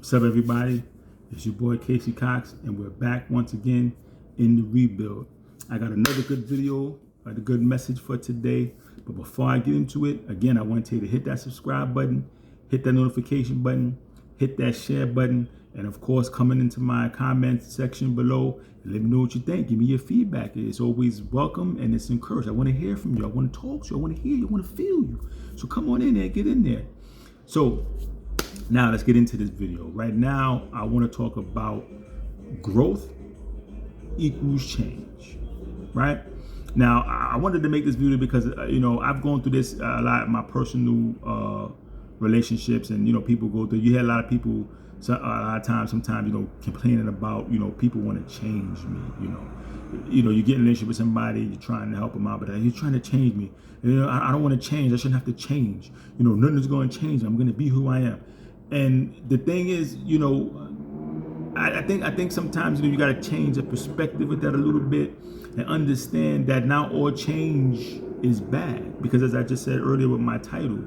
What's up, everybody? It's your boy Casey Cox, and we're back once again in the rebuild. I got another good video, a good message for today. But before I get into it, again, I want you to hit that subscribe button, hit that notification button, hit that share button, and of course, coming into my comment section below, and let me know what you think. Give me your feedback. It's always welcome and it's encouraged. I want to hear from you. I want to talk to you. I want to hear you. I want to feel you. So come on in there, get in there. So now let's get into this video. Right now, I want to talk about growth equals change, right? Now, I wanted to make this video because, I've gone through this a lot in my personal relationships, and, people go through, you hear a lot of people, a lot of times, sometimes, complaining about, people want to change me, you get in a relationship with somebody, you're trying to help them out, but you're trying to change me. I don't want to change. I shouldn't have to change. Nothing's going to change. I'm going to be who I am. And the thing is, I think sometimes you got to change the perspective with that a little bit and understand that not all change is bad. Because as I just said earlier with my title,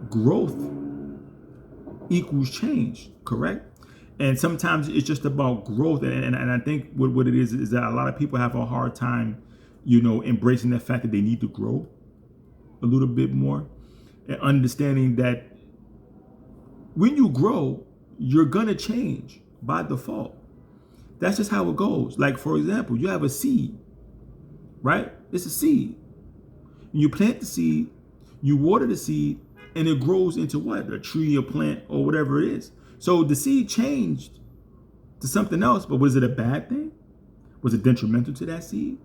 growth equals change, correct? And sometimes it's just about growth. And I think what it is that a lot of people have a hard time, embracing the fact that they need to grow a little bit more and understanding that when you grow, you're going to change by default. That's just how it goes. Like, for example, you have a seed, right? It's a seed. You plant the seed, you water the seed, and it grows into what? A tree, a plant, or whatever it is. So the seed changed to something else, but was it a bad thing? Was it detrimental to that seed?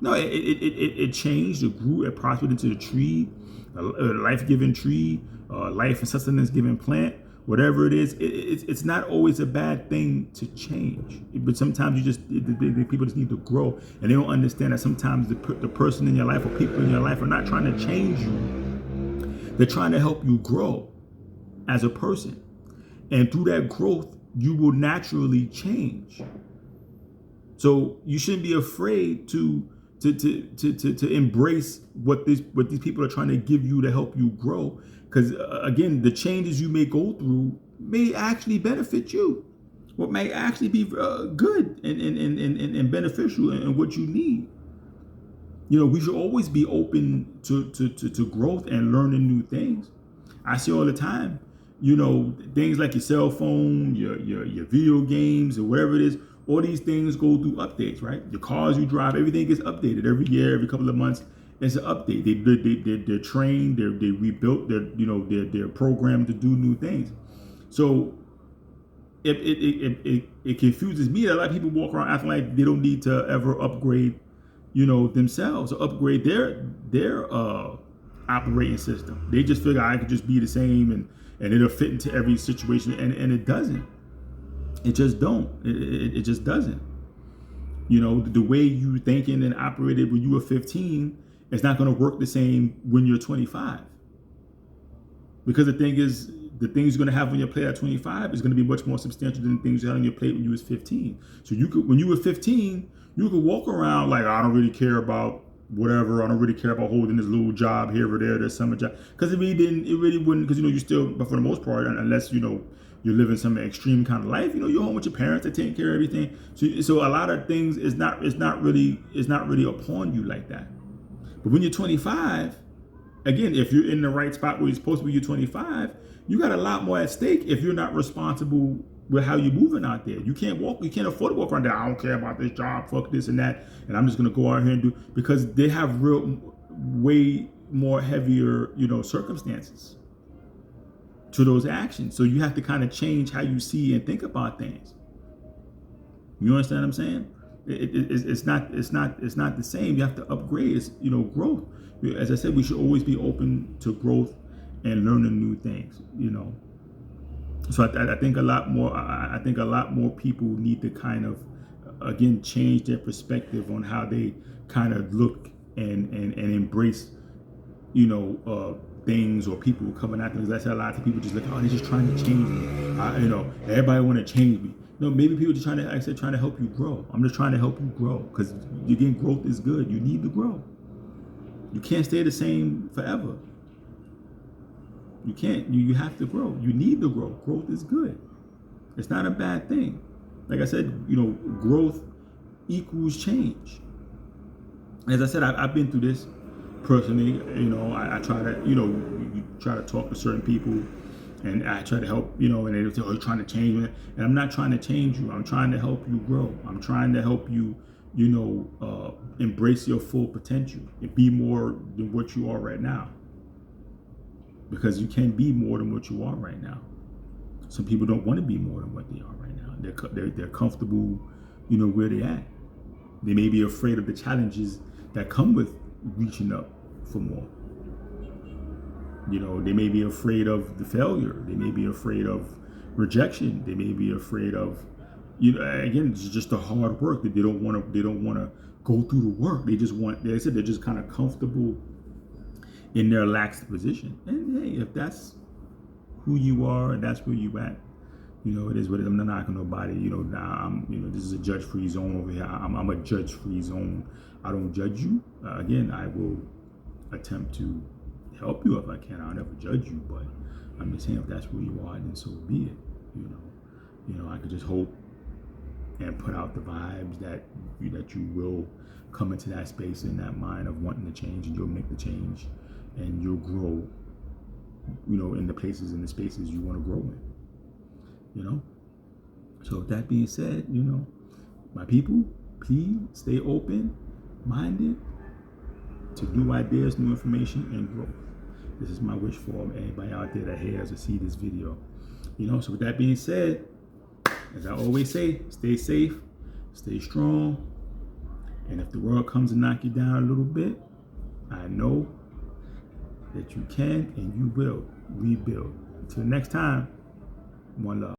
No, it changed, it grew, it prospered into a tree, a life-giving tree, life and sustenance-giving plant, whatever it is. It's not always a bad thing to change, but sometimes the people just need to grow, and they don't understand that sometimes the person in your life or people in your life are not trying to change you. They're trying to help you grow as a person, and through that growth, you will naturally change. So you shouldn't be afraid to embrace what these people are trying to give you to help you grow. Because again, the changes you may go through may actually benefit you, what may actually be good and beneficial and what you need. We should always be open to growth and learning new things. I see all the time, things like your cell phone, your video games, or whatever it is. All these things go through updates, right? The cars you drive, everything gets updated every year, every couple of months. It's an update. They're trained, they're rebuilt, they're programmed to do new things. So it confuses me that a lot of people walk around acting like they don't need to ever upgrade, themselves or upgrade their operating system. They just figure I could just be the same and it'll fit into every situation, and it doesn't. It just don't. It just doesn't. The way you thinking and operated when you were 15 is not going to work the same when you're 25. Because the thing is, the things you're going to have on your plate at 25 is going to be much more substantial than the things you had on your plate when you was 15. So when you were 15, you could walk around like, I don't really care about whatever. I don't really care about holding this little job here or there, this summer job. Because it really wouldn't, because you still, but for the most part, unless you're living some extreme kind of life, you're home with your parents, they're taking care of everything. So a lot of things is not really upon you like that. But when you're 25, again, if you're in the right spot where you're supposed to be, you're 25, you got a lot more at stake if you're not responsible with how you're moving out there. You can't afford to walk around there. I don't care about this job, fuck this and that, and I'm just gonna go out here and do, because they have way more heavier, circumstances to those actions. So you have to kind of change how you see and think about things. You understand what I'm saying? It's not the same. You have to upgrade. It's growth. As I said, we should always be open to growth and learning new things. So I think a lot more people need to kind of again change their perspective on how they kind of look and embrace things or people coming at them. Because I said a lot of people just like, oh, they're just trying to change me. Everybody want to change me. No, maybe people just trying to help you grow. I'm just trying to help you grow, because again, growth is good. You need to grow. You can't stay the same forever. You can't. You have to grow. You need to grow. Growth is good. It's not a bad thing. Like I said, growth equals change. As I said, I've been through this personally. I try to, you try to talk to certain people, and I try to help, and they say, "Oh, you're trying to change me," and I'm not trying to change you. I'm trying to help you grow. I'm trying to help you, embrace your full potential and be more than what you are right now. Because you can be more than what you are right now. Some people don't want to be more than what they are right now. They're comfortable, where they at. They may be afraid of the challenges that come with reaching up for more. They may be afraid of the failure. They may be afraid of rejection. They may be afraid of, again, it's just the hard work that they don't want to go through the work. They said they're just kind of comfortable in their lax position. And hey, if that's who you are and that's where you at, it is what it is. I'm not knocking nobody. This is a judge-free zone over here. I'm a judge-free zone. I don't judge you. Again, I will attempt to help you if I can. I'll never judge you, but I'm just saying if that's where you are, then so be it. I could just hope and put out the vibes that you will come into that space in that mind of wanting to change, and you'll make the change, and you'll grow. In the places and the spaces you want to grow in. So with that being said, my people, please stay open-minded to new ideas, new information, and growth. This is my wish for anybody out there that hears or see this video. So with that being said, as I always say, stay safe, stay strong, and if the world comes and knock you down a little bit, I know that you can and you will rebuild. Until next time, one love.